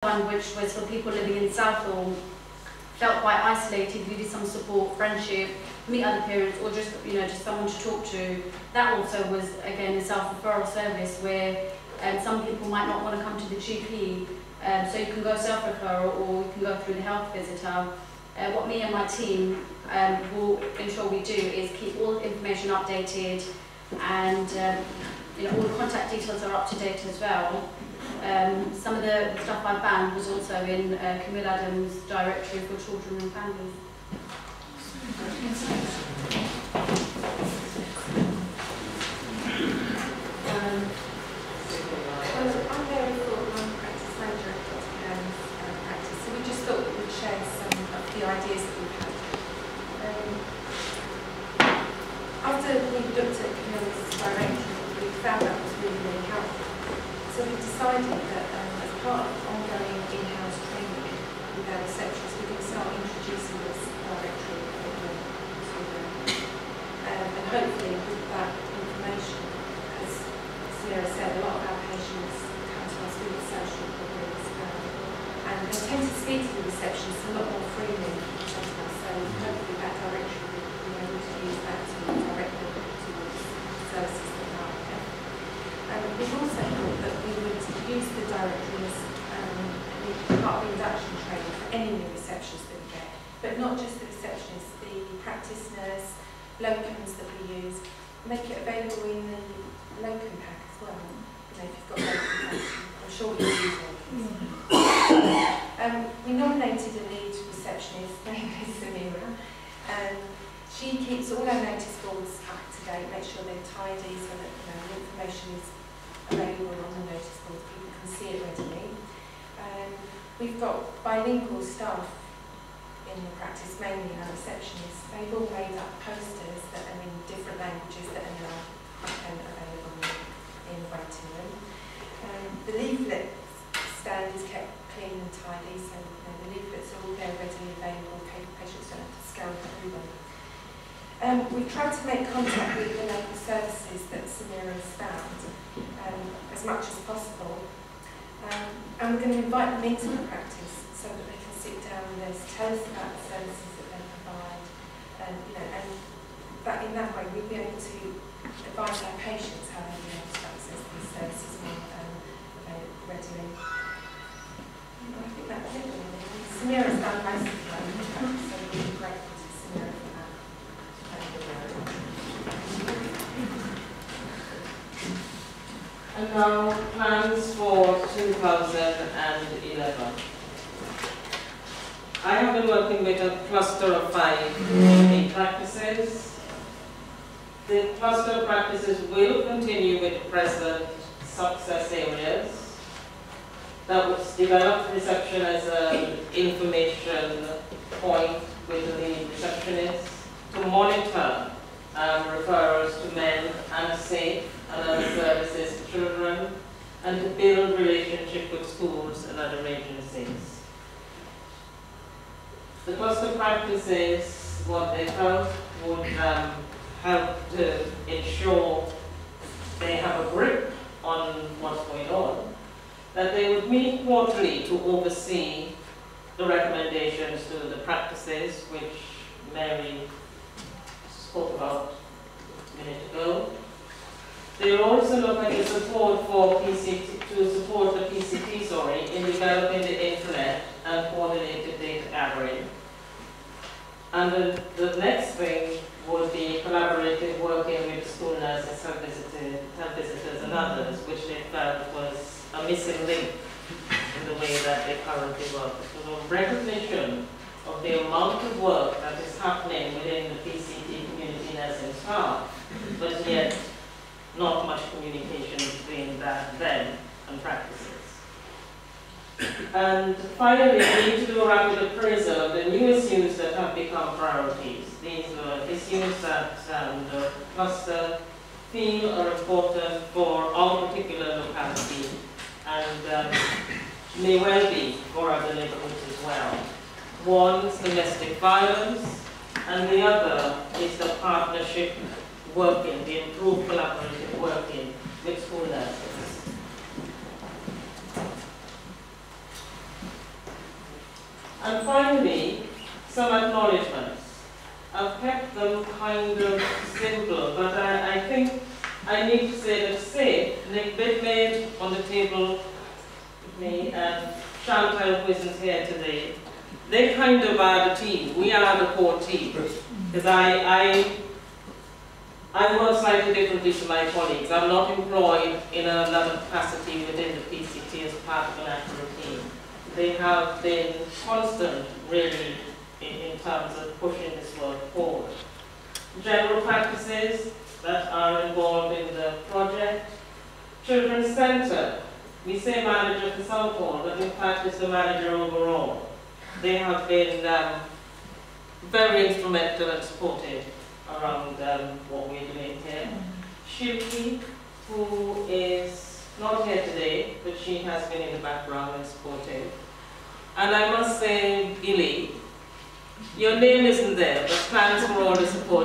one which was for people living in Southall, felt quite isolated, needed some support, friendship, meet other parents, or just just someone to talk to. That also was again a self-referral service where some people might not want to come to the GP, so you can go self-referral or you can go through the health visitor. What me and my team will ensure we do is keep all the information updated, and all the contact details are up to date as well. Some of the stuff I found was also in Camille Adams' directory for children and families. I'm very full practice manager at Dr. Cairns practice, so we just thought we would share some of the ideas that we've had. After we looked at Camille's directory, we found that was really, really helpful. So we decided that as part of ongoing in-house training with our receptionists, we're going to start introducing this directory to them. And hopefully with that information, as Samira said, a lot of our patients come to us with social problems, and they tend to speak to the receptionists a lot more freely sometimes, so hopefully that directory will be able to use that to direct them towards services that are out there. We've also thought that we would use the directory as part of the induction training for any new receptionists that we get, but not just the receptionists, the practice nurse, locums that we use, make it available in the locum pack as well. If you've got locum packs, I'm sure you'll use locums. We nominated a lead receptionist, named Samira, and she keeps all our notice boards up to date, make sure they're tidy so that the information is available on the notice board, people can see it readily. We've got bilingual staff in the practice, mainly our receptionists. They've all made up posters that are in different languages that are now available in waiting room. The leaflet stand is kept clean and tidy, so the leaflets are all there readily available, patients don't have to scan through them. We've tried to make contact with the local services that Samira has found as much as possible. And we're going to invite them into the practice so that they can sit down with us, tell us about the services that they provide, and that in that way we'll be able to advise our patients how they will be able to access these services more readily. I think that's it really. Samira's done most of the work, so we're really grateful to Samira for that. And now, plans for 2011. I have been working with a cluster of 5 GP practices. The cluster of practices will continue with present success areas. That was developed reception as an information point with the lead receptionist to monitor referrals to men and safe and other services to children, and to build relationship with schools and other agencies. The cluster practices, what they felt would help to ensure they have a grip on what's going on, that they would meet quarterly to oversee the recommendations to the practices, which Mary spoke about a minute ago. They will also look at the support for PCT, to support the PCT, in developing the intranet and coordinated data gathering. And the next thing would be collaborative working with school nurses, health visitors and others, which they felt was a missing link in the way that they currently work. So the recognition of the amount of work that is happening within the PCT community nursing staff, but yet not much communication between them and practices. And finally, we need to do a rapid appraisal of the new issues that have become priorities. These are issues that the cluster feel are important for our particular locality and may well be for other neighborhoods as well. One is domestic violence, and the other is the partnership working, the improved collaborative working with school nurses. And finally, some acknowledgements. I've kept them kind of simple, but I think I need to say that Nick Bitmaid on the table with me and Chantal, who isn't here today, they kind of are the team. We are the core team. Because I work slightly differently to my colleagues. I'm not employed in another capacity within the PCT as part of an active team. They have been constant, really, in terms of pushing this work forward. General practices that are involved in the project. Children's Centre, we say manager for Southall, but in fact it's the manager overall. They have been very instrumental and supportive around what we're doing here. Shilpi, who is not here today, but she has been in the background and supportive. And I must say, Billy, your name isn't there, but thanks for all the support